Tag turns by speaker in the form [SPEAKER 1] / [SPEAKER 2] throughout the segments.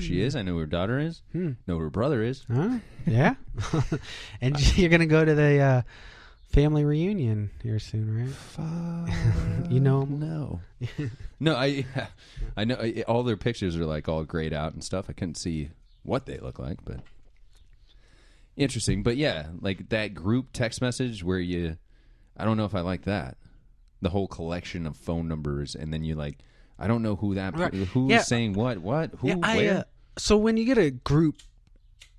[SPEAKER 1] she is. I know who her daughter is. Know who her brother is.
[SPEAKER 2] Yeah. And you're going to go to the family reunion here soon, right? You know him?
[SPEAKER 1] No. No, I know all their pictures are like all grayed out and stuff. I couldn't see what they look like, but interesting. But yeah, like that group text message where I don't know if I like that. The whole collection of phone numbers, and then you like, I don't know who that, who's saying what, who, where.
[SPEAKER 2] So when you get a group,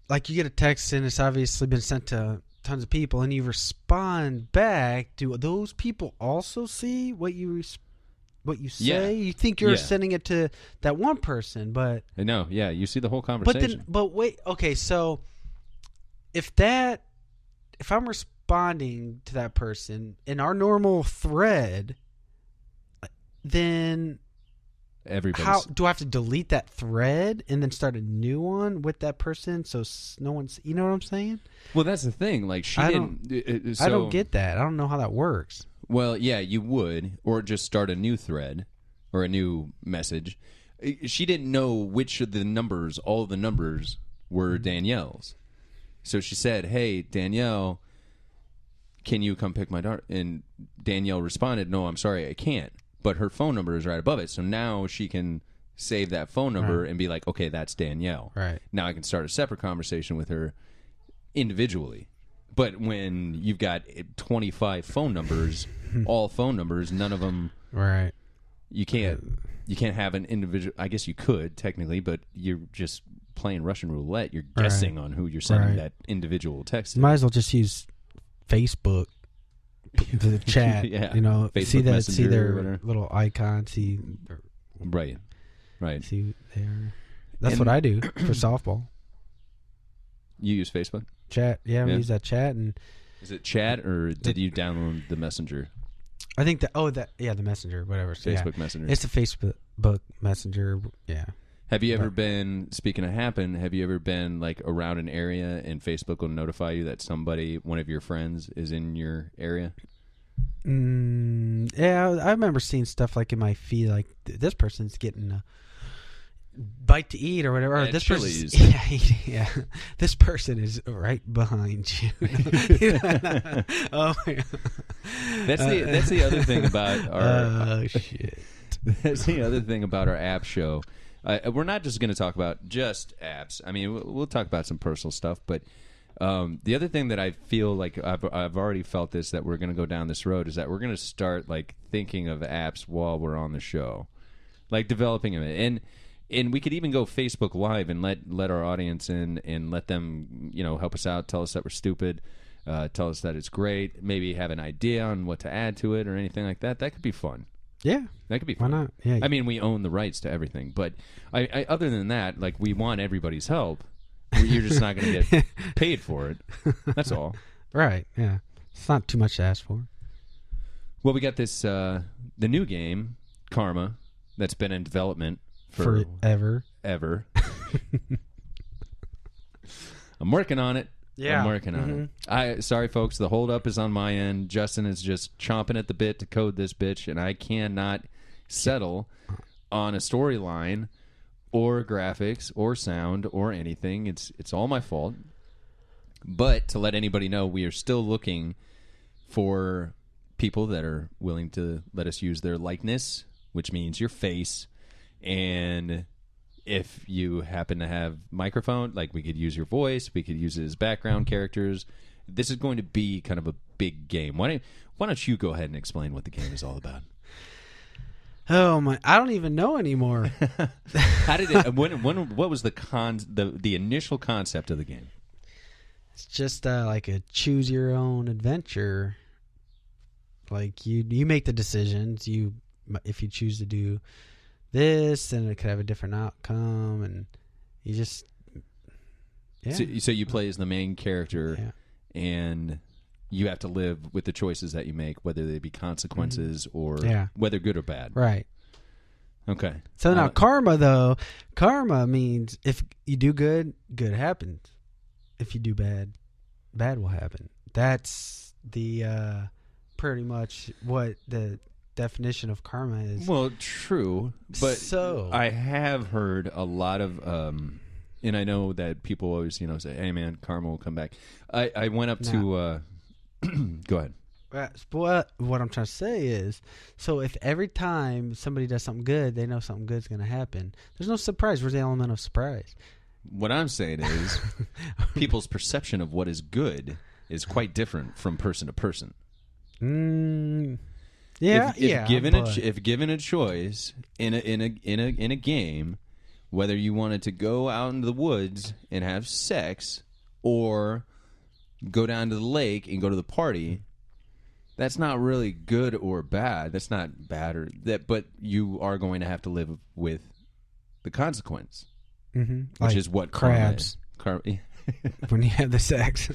[SPEAKER 2] like you get a text and it's obviously been sent to tons of people, and you respond back, do those people also see what you say?
[SPEAKER 1] Yeah.
[SPEAKER 2] You think you're sending it to that one person, but
[SPEAKER 1] No, yeah, you see the whole conversation.
[SPEAKER 2] But wait, okay, so if I'm responding to that person in our normal thread, then how do I have to delete that thread and then start a new one with that person so no one's, you know what I'm saying?
[SPEAKER 1] Well, that's the thing. Like I don't
[SPEAKER 2] get that. I don't know how that works.
[SPEAKER 1] Well, yeah, you would, or just start a new thread or a new message. She didn't know which of the numbers, all of the numbers were Danielle's. So she said, "Hey, Danielle, can you come pick my daughter?" And Danielle responded, "No, I'm sorry, I can't." But her phone number is right above it. So now she can save that phone number and be like, okay, that's Danielle.
[SPEAKER 2] Right.
[SPEAKER 1] Now I can start a separate conversation with her individually. But when you've got 25 phone numbers, all phone numbers, none of them.
[SPEAKER 2] Right.
[SPEAKER 1] You can't have an individual. I guess you could technically, but you're just playing Russian roulette. You're guessing on who you're sending that individual text to.
[SPEAKER 2] Might as well just use Facebook. The chat,
[SPEAKER 1] yeah.
[SPEAKER 2] You know,
[SPEAKER 1] Facebook
[SPEAKER 2] see their little icon,
[SPEAKER 1] right,
[SPEAKER 2] see there. That's what I do for softball.
[SPEAKER 1] You use Facebook
[SPEAKER 2] chat, yeah. We use that chat, and
[SPEAKER 1] is it chat or did you download the Messenger?
[SPEAKER 2] I think the Messenger, whatever. So
[SPEAKER 1] Facebook Messenger.
[SPEAKER 2] It's a Facebook Messenger, yeah.
[SPEAKER 1] Have you ever been, speaking of have you ever been like around an area and Facebook will notify you that one of your friends is in your area?
[SPEAKER 2] Yeah, I remember seeing stuff like in my feed, like this person's getting a bite to eat or whatever. Or this person, this person is right behind you. Oh my God.
[SPEAKER 1] That's the other thing about our.
[SPEAKER 2] Shit.
[SPEAKER 1] That's the other thing about our app show. We're not just going to talk about just apps. I mean, we'll talk about some personal stuff, but the other thing that I feel like I've already felt this, that we're going to go down this road, is that we're going to start like thinking of apps while we're on the show, like developing them, and we could even go Facebook Live and let our audience in and let them help us out, tell us that we're stupid, tell us that it's great, maybe have an idea on what to add to it or anything like that. That could be fun.
[SPEAKER 2] Yeah,
[SPEAKER 1] that could be fun.
[SPEAKER 2] Why not? Yeah.
[SPEAKER 1] I mean, we own the rights to everything, but I other than that, like, we want everybody's help. You're just not going to get paid for it. That's all. Right.
[SPEAKER 2] Yeah. It's not too much to ask for.
[SPEAKER 1] Well, we got this the new game, Karma, that's been in development for ever. I'm working on it.
[SPEAKER 2] Yeah.
[SPEAKER 1] I'm working on it. Sorry, folks. The holdup is on my end. Justin is just chomping at the bit to code this bitch, and I cannot settle on a storyline or graphics or sound or anything. It's all my fault. But to let anybody know, we are still looking for people that are willing to let us use their likeness, which means your face, and if you happen to have microphone, like, we could use your voice, we could use it as background characters. This is going to be kind of a big game. Why don't you go ahead and explain what the game is all about?
[SPEAKER 2] Oh my! I don't even know anymore.
[SPEAKER 1] How did it? What was the initial concept of the game?
[SPEAKER 2] It's just like a choose your own adventure. Like you make the decisions. If you choose to do this, and it could have a different outcome, and you just
[SPEAKER 1] So you play as the main character, and you have to live with the choices that you make, whether they be consequences or whether good or bad.
[SPEAKER 2] Right.
[SPEAKER 1] Okay.
[SPEAKER 2] So now karma means if you do good, good happens. If you do bad, bad will happen. That's the pretty much what the definition of karma is.
[SPEAKER 1] Well, true, but
[SPEAKER 2] So
[SPEAKER 1] I have heard a lot of, and I know that people always, say, "Hey, man, karma will come back." I went up to. Go ahead.
[SPEAKER 2] What I'm trying to say is, so if every time somebody does something good, they know something good's going to happen. There's no surprise. Where's the element of surprise?
[SPEAKER 1] What I'm saying is, people's perception of what is good is quite different from person to person.
[SPEAKER 2] Yeah,
[SPEAKER 1] If given a choice in a game, whether you wanted to go out into the woods and have sex or go down to the lake and go to the party, that's not really good or bad. That's not bad or that, but you are going to have to live with the consequence, which is what
[SPEAKER 2] crabs. When you have the sex.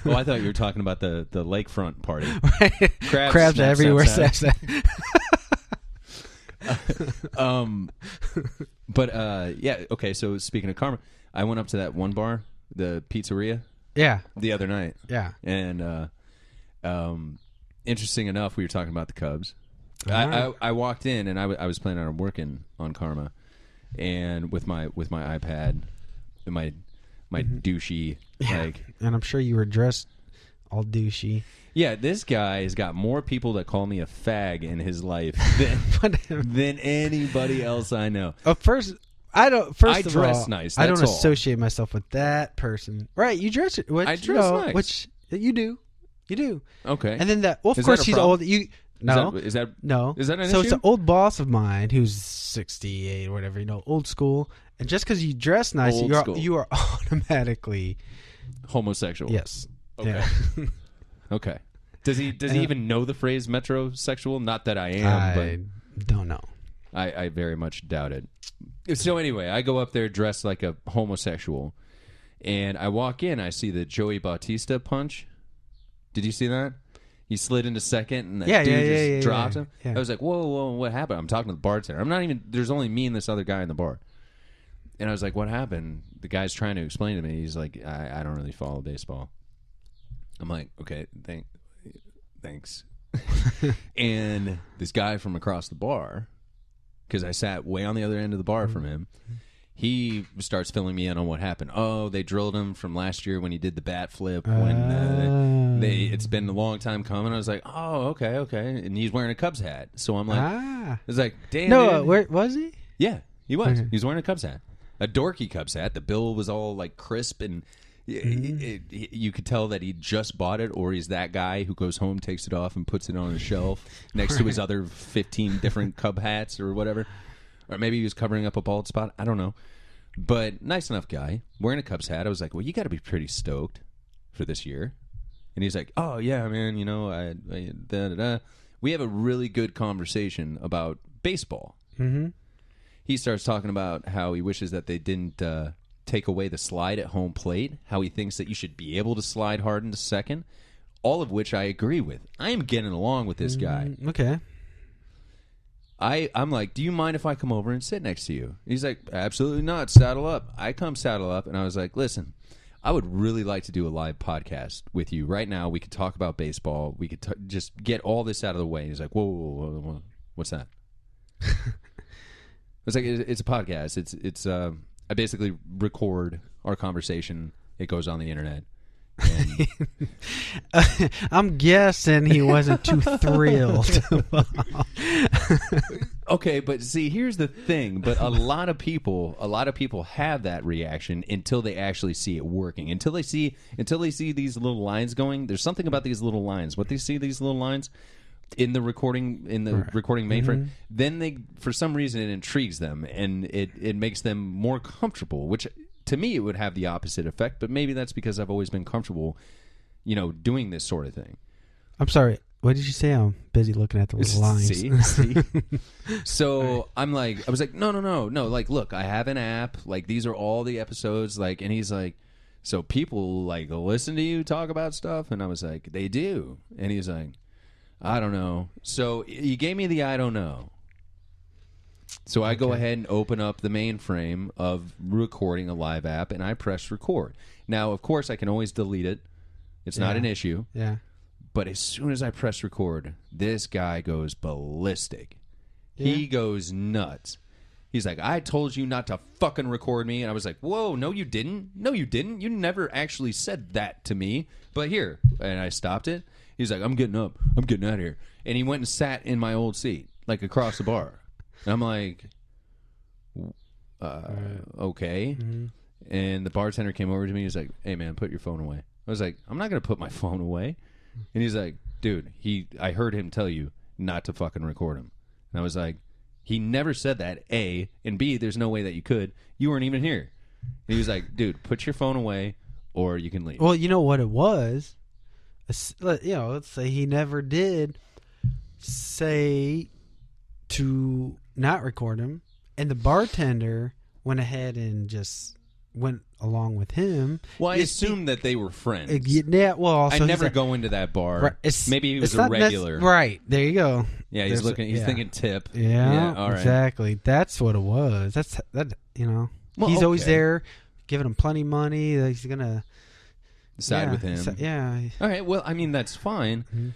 [SPEAKER 1] Oh, I thought you were talking about the lakefront party.
[SPEAKER 2] Crabs are everywhere.
[SPEAKER 1] Yeah. Okay. So speaking of karma, I went up to that one bar, the pizzeria.
[SPEAKER 2] Yeah.
[SPEAKER 1] The other night.
[SPEAKER 2] Yeah.
[SPEAKER 1] And interesting enough, we were talking about the Cubs. I walked in and I was planning on working on karma, and with my iPad and my douchey
[SPEAKER 2] and I'm sure you were dressed all douchey.
[SPEAKER 1] Yeah, this guy has got more people that call me a fag in his life than anybody else I know.
[SPEAKER 2] First
[SPEAKER 1] I
[SPEAKER 2] of
[SPEAKER 1] dress
[SPEAKER 2] all,
[SPEAKER 1] nice.
[SPEAKER 2] I don't
[SPEAKER 1] that's all.
[SPEAKER 2] associate myself with that person. Right? You dress it.
[SPEAKER 1] I dress nice.
[SPEAKER 2] Which you do. You do.
[SPEAKER 1] Okay.
[SPEAKER 2] And then of
[SPEAKER 1] is
[SPEAKER 2] course
[SPEAKER 1] that a
[SPEAKER 2] he's
[SPEAKER 1] problem?
[SPEAKER 2] old. No.
[SPEAKER 1] Is that
[SPEAKER 2] no?
[SPEAKER 1] Is that an
[SPEAKER 2] so
[SPEAKER 1] issue?
[SPEAKER 2] it's an old boss of mine who's 68 or whatever. Old school. And just because you dress nice, you are automatically
[SPEAKER 1] homosexual.
[SPEAKER 2] Yes.
[SPEAKER 1] Okay.
[SPEAKER 2] Yeah.
[SPEAKER 1] Okay. Does he even know the phrase metrosexual? Not that I am,
[SPEAKER 2] but don't know.
[SPEAKER 1] I very much doubt it. So anyway, I go up there dressed like a homosexual, and I walk in. I see the Joey Bautista punch. Did you see that? He slid into second, and that dude just dropped him.
[SPEAKER 2] Yeah.
[SPEAKER 1] I was like, whoa, what happened? I'm talking to the bartender. I'm not even. There's only me and this other guy in the bar. And I was like, what happened? The guy's trying to explain to me. He's like, I don't really follow baseball. I'm like, okay, thanks. And this guy from across the bar, because I sat way on the other end of the bar from him, he starts filling me in on what happened. Oh, they drilled him from last year when he did the bat flip. It's been a long time coming. I was like, oh, okay. And he's wearing a Cubs hat. So I'm like, I was like, damn.
[SPEAKER 2] No, where was he?
[SPEAKER 1] Yeah, he was.
[SPEAKER 2] Okay.
[SPEAKER 1] He was wearing a Cubs hat. A dorky Cubs hat. The bill was all like crisp, and you could tell that he just bought it, or he's that guy who goes home, takes it off, and puts it on a shelf next to his other 15 different Cub hats or whatever. Or maybe he was covering up a bald spot. I don't know. But nice enough guy, wearing a Cubs hat. I was like, well, you got to be pretty stoked for this year. And he's like, oh, yeah, man, we have a really good conversation about baseball.
[SPEAKER 2] Mm-hmm.
[SPEAKER 1] He starts talking about how he wishes that they didn't take away the slide at home plate, how he thinks that you should be able to slide hard into second, all of which I agree with. I am getting along with this guy.
[SPEAKER 2] Okay.
[SPEAKER 1] I'm like, do you mind if I come over and sit next to you? He's like, absolutely not. Saddle up. I come saddle up, and I was like, listen, I would really like to do a live podcast with you right now. We could talk about baseball. We could just get all this out of the way. He's like, whoa, what's that? I was like, it's a podcast. It's I basically record our conversation. It goes on the internet. And
[SPEAKER 2] I'm guessing he wasn't too thrilled.
[SPEAKER 1] Okay, but see, here's the thing. But a lot of people have that reaction until they actually see it working. Until they see these little lines going. There's something about these little lines. What they see these little lines in the recording mainframe, then they, for some reason, it intrigues them and it makes them more comfortable, which to me it would have the opposite effect, but maybe that's because I've always been comfortable, doing this sort of thing.
[SPEAKER 2] I'm sorry, what did you say? I'm busy looking at the little lines.
[SPEAKER 1] See? So I was like, no, like, look, I have an app, like, these are all the episodes, like, and he's like, so people like listen to you talk about stuff? And I was like, they do. And he's like, I don't know. So he gave me the I don't know. So I go ahead and open up the mainframe of recording a live app, and I press record. Now, of course, I can always delete it. It's not an issue.
[SPEAKER 2] Yeah.
[SPEAKER 1] But as soon as I press record, this guy goes ballistic.
[SPEAKER 2] Yeah.
[SPEAKER 1] He goes nuts. He's like, I told you not to fucking record me. And I was like, whoa, no, you didn't. No, you didn't. You never actually said that to me. But here. And I stopped it. He's like, I'm getting up. I'm getting out of here. And he went and sat in my old seat, like across the bar. And I'm like, okay. Mm-hmm. And the bartender came over to me. He's like, hey, man, put your phone away. I was like, I'm not going to put my phone away. And he's like, dude, I heard him tell you not to fucking record him. And I was like, he never said that, A, and B, there's no way that you could. You weren't even here. And he was like, dude, put your phone away or you can leave.
[SPEAKER 2] Well, you know what it was? Let's say he never did say to not record him, and the bartender went ahead and just went along with him.
[SPEAKER 1] Well, I assumed that they were friends.
[SPEAKER 2] Yeah, well, also
[SPEAKER 1] I never go into that bar.
[SPEAKER 2] Right,
[SPEAKER 1] maybe he was a regular.
[SPEAKER 2] Right, there you go.
[SPEAKER 1] Yeah, he's thinking tip.
[SPEAKER 2] Yeah,
[SPEAKER 1] all right.
[SPEAKER 2] Exactly. That's what it was. That.
[SPEAKER 1] Well,
[SPEAKER 2] he's always there, giving him plenty of money. He's gonna
[SPEAKER 1] side with him.
[SPEAKER 2] Yeah.
[SPEAKER 1] All right. Well, I mean that's fine. Mm-hmm.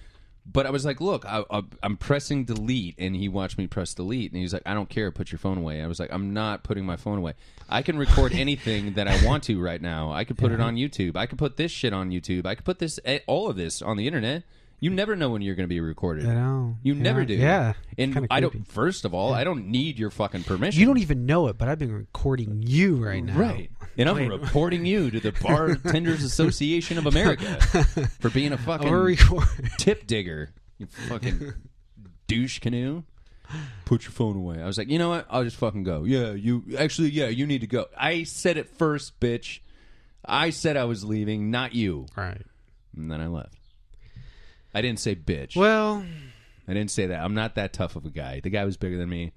[SPEAKER 1] But I was like, look, I'm pressing delete, and he watched me press delete, and he's like, I don't care, put your phone away. I was like, I'm not putting my phone away. I can record anything that I want to right now. I could put it on YouTube. I could put this shit on YouTube. I could put all of this on the internet. You never know when you're going to be recorded.
[SPEAKER 2] I know.
[SPEAKER 1] You never do.
[SPEAKER 2] Yeah.
[SPEAKER 1] And I don't. First of all, I don't need your fucking permission.
[SPEAKER 2] You don't even know it, but I've been recording you right now.
[SPEAKER 1] Right. And I'm reporting you to the Bartenders Association of America for being a fucking tip digger. You fucking douche canoe. Put your phone away. I was like, you know what? I'll just fucking go. Yeah, you need to go. I said it first, bitch. I said I was leaving, not you.
[SPEAKER 2] Right.
[SPEAKER 1] And then I left. I didn't say bitch.
[SPEAKER 2] Well,
[SPEAKER 1] I didn't say that. I'm not that tough of a guy. The guy was bigger than me.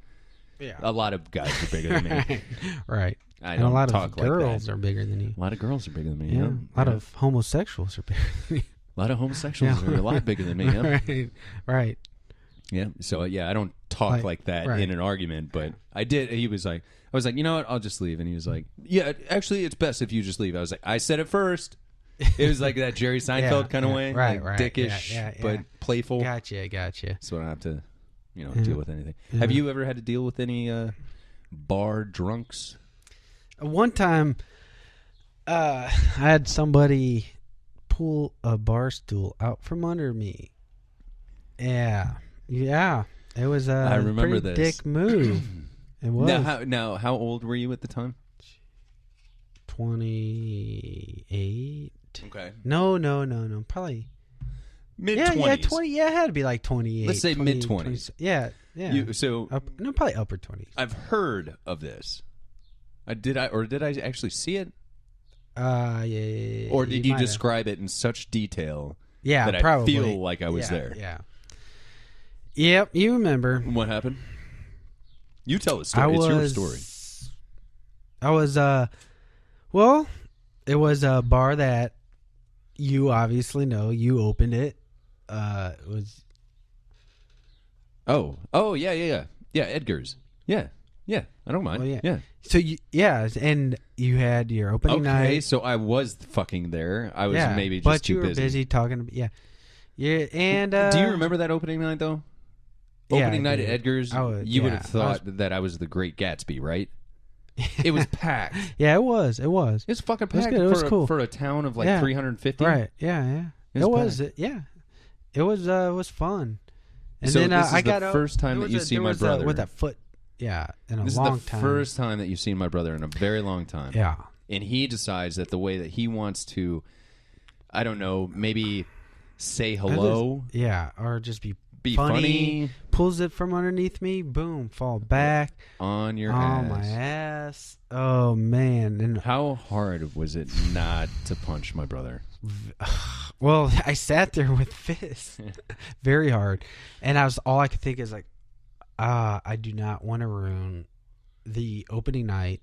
[SPEAKER 1] Yeah. A lot of guys are bigger than me.
[SPEAKER 2] Right.
[SPEAKER 1] I don't
[SPEAKER 2] and a lot
[SPEAKER 1] talk
[SPEAKER 2] of girls
[SPEAKER 1] like
[SPEAKER 2] are bigger than you.
[SPEAKER 1] A lot of girls are bigger than me.
[SPEAKER 2] Yeah. A lot of homosexuals are bigger than you.
[SPEAKER 1] A lot of homosexuals are a lot bigger than me. Yeah.
[SPEAKER 2] Right.
[SPEAKER 1] Yeah. So I don't talk like that in an argument, but I did. I was like, you know what? I'll just leave. And he was like, yeah, actually, it's best if you just leave. I was like, I said it first. It was like that Jerry Seinfeld kind of way,
[SPEAKER 2] right?
[SPEAKER 1] Dickish, but playful.
[SPEAKER 2] Gotcha.
[SPEAKER 1] So I don't have to, deal with anything. Yeah. Have you ever had to deal with any bar drunks?
[SPEAKER 2] One time, I had somebody pull a bar stool out from under me. Yeah. It was
[SPEAKER 1] I remember
[SPEAKER 2] pretty
[SPEAKER 1] this.
[SPEAKER 2] dick move. It was.
[SPEAKER 1] How old were you at the time?
[SPEAKER 2] 28.
[SPEAKER 1] Okay.
[SPEAKER 2] No. Probably
[SPEAKER 1] mid-20s.
[SPEAKER 2] Yeah, 20. Yeah, it had to be like 28.
[SPEAKER 1] Let's say mid-20s.
[SPEAKER 2] Yeah.
[SPEAKER 1] Probably
[SPEAKER 2] upper 20s.
[SPEAKER 1] I've heard of this. Did I actually see it?
[SPEAKER 2] Yeah.
[SPEAKER 1] Or did you describe it in such detail?
[SPEAKER 2] Yeah,
[SPEAKER 1] that
[SPEAKER 2] probably.
[SPEAKER 1] I feel like I was there.
[SPEAKER 2] Yeah. Yep, you remember.
[SPEAKER 1] What happened? You tell the story. It's your story.
[SPEAKER 2] I was well, it was a bar that you obviously know. You opened it. It was.
[SPEAKER 1] Oh, yeah. Edgar's. Yeah. I don't mind.
[SPEAKER 2] Well,
[SPEAKER 1] yeah.
[SPEAKER 2] So and you had your opening night.
[SPEAKER 1] Okay, so I was fucking there. I was maybe just
[SPEAKER 2] but
[SPEAKER 1] too
[SPEAKER 2] you were busy talking. Yeah. And
[SPEAKER 1] do you remember that opening night though? Opening night at Edgar's. You would have thought that I was the Great Gatsby, right? It was packed.
[SPEAKER 2] Yeah, it was. It was
[SPEAKER 1] fucking packed.
[SPEAKER 2] It was cool
[SPEAKER 1] for a town of like 350.
[SPEAKER 2] Right. Yeah. It was. Yeah. It was fun. And
[SPEAKER 1] so
[SPEAKER 2] then
[SPEAKER 1] this is
[SPEAKER 2] I got
[SPEAKER 1] the first time that you see my brother
[SPEAKER 2] with that foot. Yeah, in a long time.
[SPEAKER 1] This is the first time that you've seen my brother in a very long time.
[SPEAKER 2] Yeah.
[SPEAKER 1] And he decides that the way that he wants to, I don't know, maybe say hello.
[SPEAKER 2] Or just be
[SPEAKER 1] funny.
[SPEAKER 2] Pulls it from underneath me. Boom. Fall back.
[SPEAKER 1] On your
[SPEAKER 2] ass.
[SPEAKER 1] On
[SPEAKER 2] my ass. Oh, man. And
[SPEAKER 1] how hard was it not to punch my brother?
[SPEAKER 2] Well, I sat there with fists. Very hard. And all I could think is like, I do not want to ruin the opening night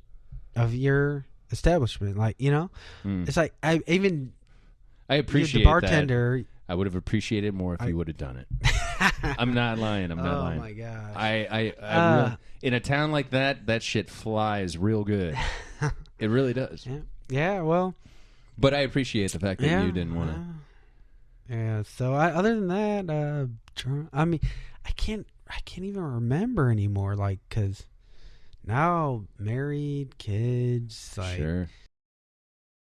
[SPEAKER 2] of your establishment. Like, it's like I
[SPEAKER 1] appreciate
[SPEAKER 2] the bartender.
[SPEAKER 1] That. I would have appreciated more if you would have done it. I'm not lying. I'm not lying.
[SPEAKER 2] Oh my gosh.
[SPEAKER 1] I in a town like that shit flies real good. It really does.
[SPEAKER 2] Yeah. Well.
[SPEAKER 1] But I appreciate the fact that you didn't want to.
[SPEAKER 2] Yeah. So other than that, I mean, I can't even remember anymore. Like, cause now married, kids, like
[SPEAKER 1] Sure.